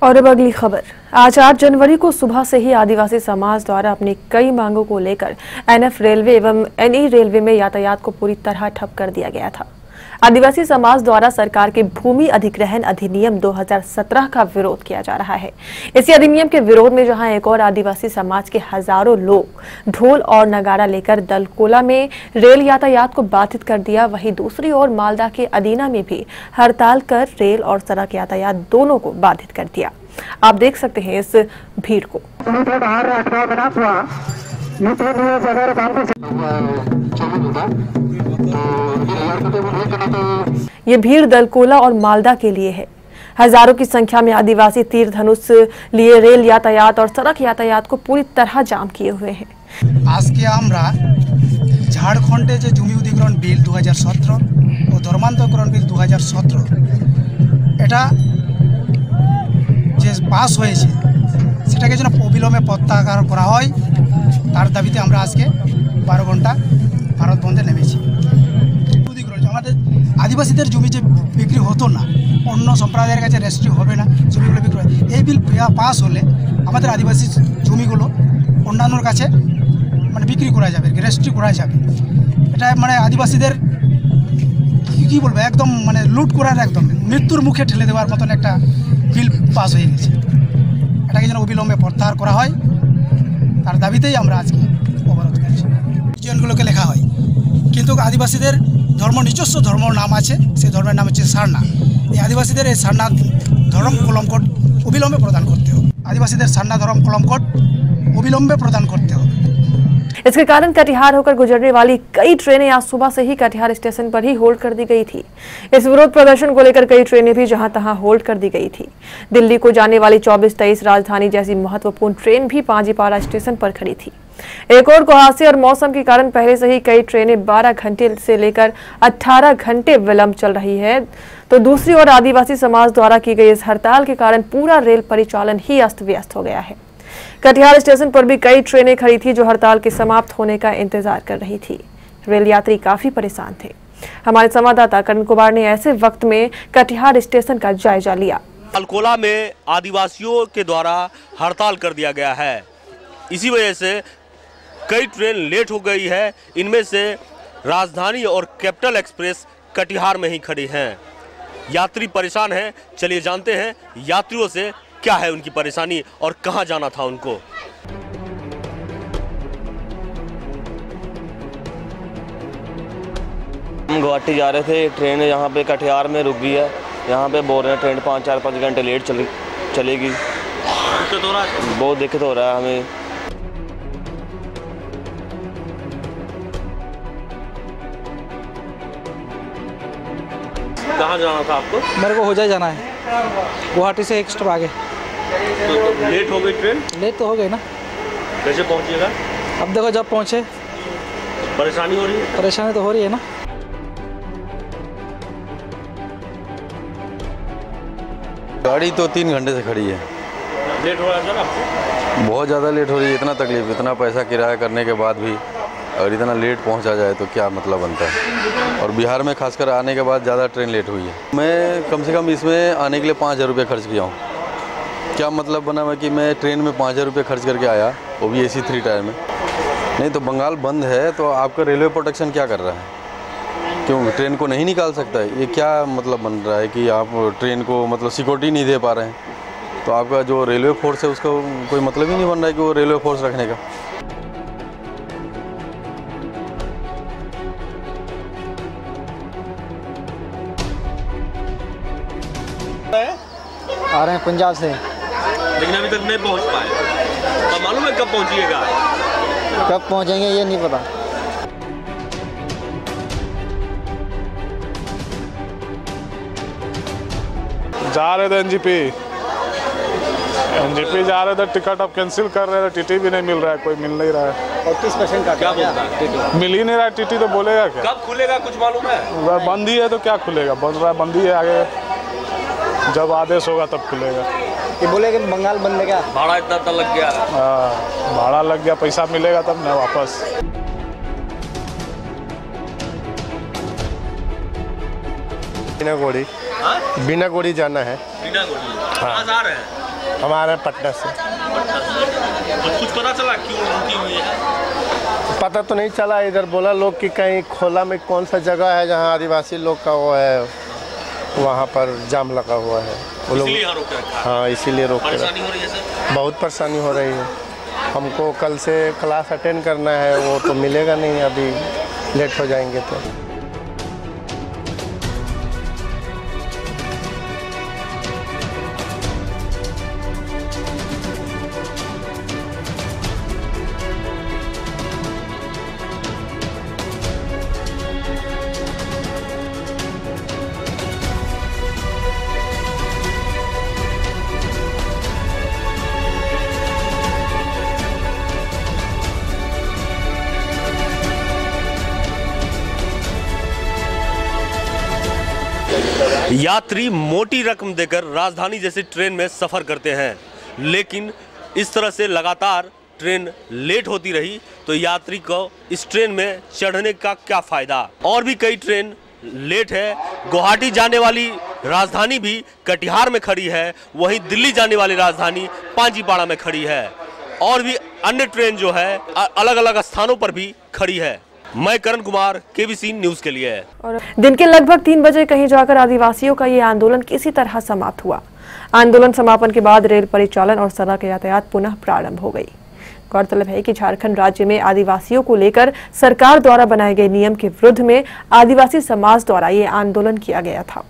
और अब अगली खबर। आज 8 जनवरी को सुबह से ही आदिवासी समाज द्वारा अपनी कई मांगों को लेकर एनएफ रेलवे एवं एनई रेलवे में यातायात को पूरी तरह ठप कर दिया गया था। आदिवासी समाज द्वारा सरकार के भूमि अधिग्रहण अधिनियम 2017 का विरोध किया जा रहा है। इसी अधिनियम के विरोध में जहां एक और आदिवासी समाज के हजारों लोग ढोल और नगाड़ा लेकर दलकोला में रेल यातायात को बाधित कर दिया, वहीं दूसरी ओर मालदा के अदीना में भी हड़ताल कर रेल और सड़क यातायात दोनों को बाधित कर दिया। आप देख सकते हैं इस भीड़ को। ये भीड़ दलकोला और मालदा के लिए है। हजारों की संख्या में आदिवासी तीर धनुष लिए रेल यातायात और सड़क यातायात को पूरी तरह जाम किए हुए हैं। आज के আমরা ঝাড়খণ্ডে যে জমি অধিগ্রহণ বিল 2017 ও ধর্মান্তরকরণ বিল 2017 এটা যে পাস হয়েছে সেটাকে যেন অবিলম্বে প্রত্যাহার করা হয় তার দাবিতে আমরা আজকে 12 ঘন্টা ভারত বন্ধে নেমেছি। আমাদের আদিবাসীদের জমি যে বিক্রি হতো না, অন্য সম্প্রদায়ের কাছে রেজিস্ট্রি হবে না, জমিগুলো বিক্রি হয়। এই বিল পাস হলে আমাদের আদিবাসী জমিগুলো অন্যান্যর কাছে মানে বিক্রি করা যাবে, রেজিস্ট্রি করা যাবে। এটা মানে আদিবাসীদের কি বলবো একদম মানে লুট করার একদম মৃত্যুর মুখে ঠেলে দেওয়ার মতন একটা বিল পাস হয়ে গেছে। এটাকে যেন অবিলম্বে প্রত্যাহার করা হয় তার দাবিতেই আমরা আজকে অবরোধ করছি। জিয়নগুলোকে লেখা হয় কিন্তু আদিবাসীদের ধর্ম নিজস্ব ধর্ম নাম আছে, সেই ধর্মের নাম হচ্ছে সারনা। এই আদিবাসীদের এই সারনা ধর্ম কলমকোড অবিলম্বে প্রদান করতে হবে। आदिवासी सारना धर्म कलमकोड अविलंबे प्रदान करते हो। इसके कारण कटिहार होकर गुजरने वाली कई ट्रेनें आज सुबह से ही कटिहार स्टेशन पर ही होल्ड कर दी गई थी। इस विरोध प्रदर्शन को लेकर कई ट्रेनें भी जहां तहां होल्ड कर दी गई थी। दिल्ली को जाने वाली 24-23 राजधानी जैसी महत्वपूर्ण ट्रेन भी पांजीपारा स्टेशन पर खड़ी थी। एक और कुहासे और मौसम के कारण पहले से ही कई ट्रेनें 12 घंटे से लेकर 18 घंटे विलंब चल रही है, तो दूसरी ओर आदिवासी समाज द्वारा की गई इस हड़ताल के कारण पूरा रेल परिचालन ही अस्त व्यस्त हो गया है। कटिहार स्टेशन पर भी कई ट्रेनें खड़ी थी जो हड़ताल के समाप्त होने का इंतजार कर रही थी। रेल यात्री काफी परेशान थे। हमारे संवाददाता करण कुमार ने ऐसे वक्त में कटिहार स्टेशन का जायजा लिया। दलकोला में आदिवासियों के द्वारा हड़ताल कर दिया गया है, इसी वजह से कई ट्रेन लेट हो गई है। इनमें से राजधानी और कैपिटल एक्सप्रेस कटिहार में ही खड़ी हैं। यात्री परेशान हैं। चलिए जानते हैं यात्रियों से क्या है उनकी परेशानी और कहां जाना था उनको। हम गुवाहाटी जा रहे थे, ट्रेन यहाँ पे कटिहार में रुक गई है। यहाँ पे बोल रहे हैं ट्रेन 4-5 घंटे लेट चलेगी। बहुत दिक्कत हो रहा है हमें। कहाँ जाना था आपको? मेरे को होजाई जाना है, गुवाहाटी से एक स्टॉप आगे। तो लेट हो गई ट्रेन? लेट तो हो गई ना। कैसे पहुँचिएगा? अब देखो जब पहुँचे। परेशानी हो रही है? परेशानी तो हो रही है ना। गाड़ी तो 3 घंटे से खड़ी है। लेट हो रहा है सर आपको? बहुत ज़्यादा लेट हो रही है। इतना तकलीफ, इतना पैसा किराया करने के बाद भी अगर इतना लेट पहुंचा जाए तो क्या मतलब बनता है। और बिहार में खासकर आने के बाद ज़्यादा ट्रेन लेट हुई है। मैं कम से कम इसमें आने के लिए 5,000 रुपये खर्च किया हूँ। क्या मतलब बना मैं कि मैं ट्रेन में 5,000 रुपये खर्च करके आया, वो भी AC 3 टायर में। नहीं तो बंगाल बंद है तो आपका रेलवे प्रोटेक्शन क्या कर रहा है? क्यों ट्रेन को नहीं निकाल सकता है? ये क्या मतलब बन रहा है कि आप ट्रेन को मतलब सिक्योरिटी नहीं दे पा रहे हैं? तो आपका जो रेलवे फोर्स है उसका कोई मतलब ही नहीं बन रहा है कि वो रेलवे फोर्स रखने का। आ रहे हैं पंजाब से, लेकिन अभी तक नहीं पहुंच पाए। तो मालूम है कब पहुंचिएगा? कब पहुंचेंगे ये नहीं पता। जा रहे थे एनजीपी जा रहे थे, टिकट अब कैंसिल कर रहे थे, टीटी भी नहीं मिल रहा है, कोई मिल नहीं रहा है। 35% का क्या बोलता है? मिल ही नहीं रहा है टीटी, तो बोलेगा क्या? कब खुलेगा कुछ मालूम है? बंद ही है तो क्या खुलेगा? बंद रहा है, बंद ही है। आगे जब आदेश होगा तब खुलेगा। ये बोले कि बंगाल बंद है क्या? भाड़ा इतना लग गया। हाँ, भाड़ा लग गया, पैसा मिलेगा तब ना वापस। बिना गोड़ी जाना है। बिना गोड़ी? हाँ। आ रहे हैं हमारे पटना से। तो कुछ पता चला क्यों रुकी हुई है? पता तो नहीं चला, इधर बोला लोग कि कहीं खोला में कौन सा जगह है जहाँ आदिवासी लोग का वो है, वहाँ पर जाम लगा हुआ है वो लोग। इसीलिए रोक रखा है। हाँ, इसीलिए रोक रखा। परेशानी हो रही है सर? बहुत परेशानी हो रही है। हमको कल से क्लास अटेंड करना है, वो तो मिलेगा नहीं, अभी लेट हो जाएंगे तो। यात्री मोटी रकम देकर राजधानी जैसी ट्रेन में सफ़र करते हैं, लेकिन इस तरह से लगातार ट्रेन लेट होती रही तो यात्री को इस ट्रेन में चढ़ने का क्या फ़ायदा। और भी कई ट्रेन लेट है। गुवाहाटी जाने वाली राजधानी भी कटिहार में खड़ी है, वहीं दिल्ली जाने वाली राजधानी पांजीपाड़ा में खड़ी है, और भी अन्य ट्रेन जो है अलग अलग स्थानों पर भी खड़ी है। मैं करण कुमार, केबीसी न्यूज के लिए। और दिन के लगभग 3 बजे कहीं जाकर आदिवासियों का ये आंदोलन किसी तरह समाप्त हुआ। आंदोलन समापन के बाद रेल परिचालन और सड़क यातायात पुनः प्रारंभ हो गई। गौरतलब है कि झारखंड राज्य में आदिवासियों को लेकर सरकार द्वारा बनाए गए नियम के विरुद्ध में आदिवासी समाज द्वारा ये आंदोलन किया गया था।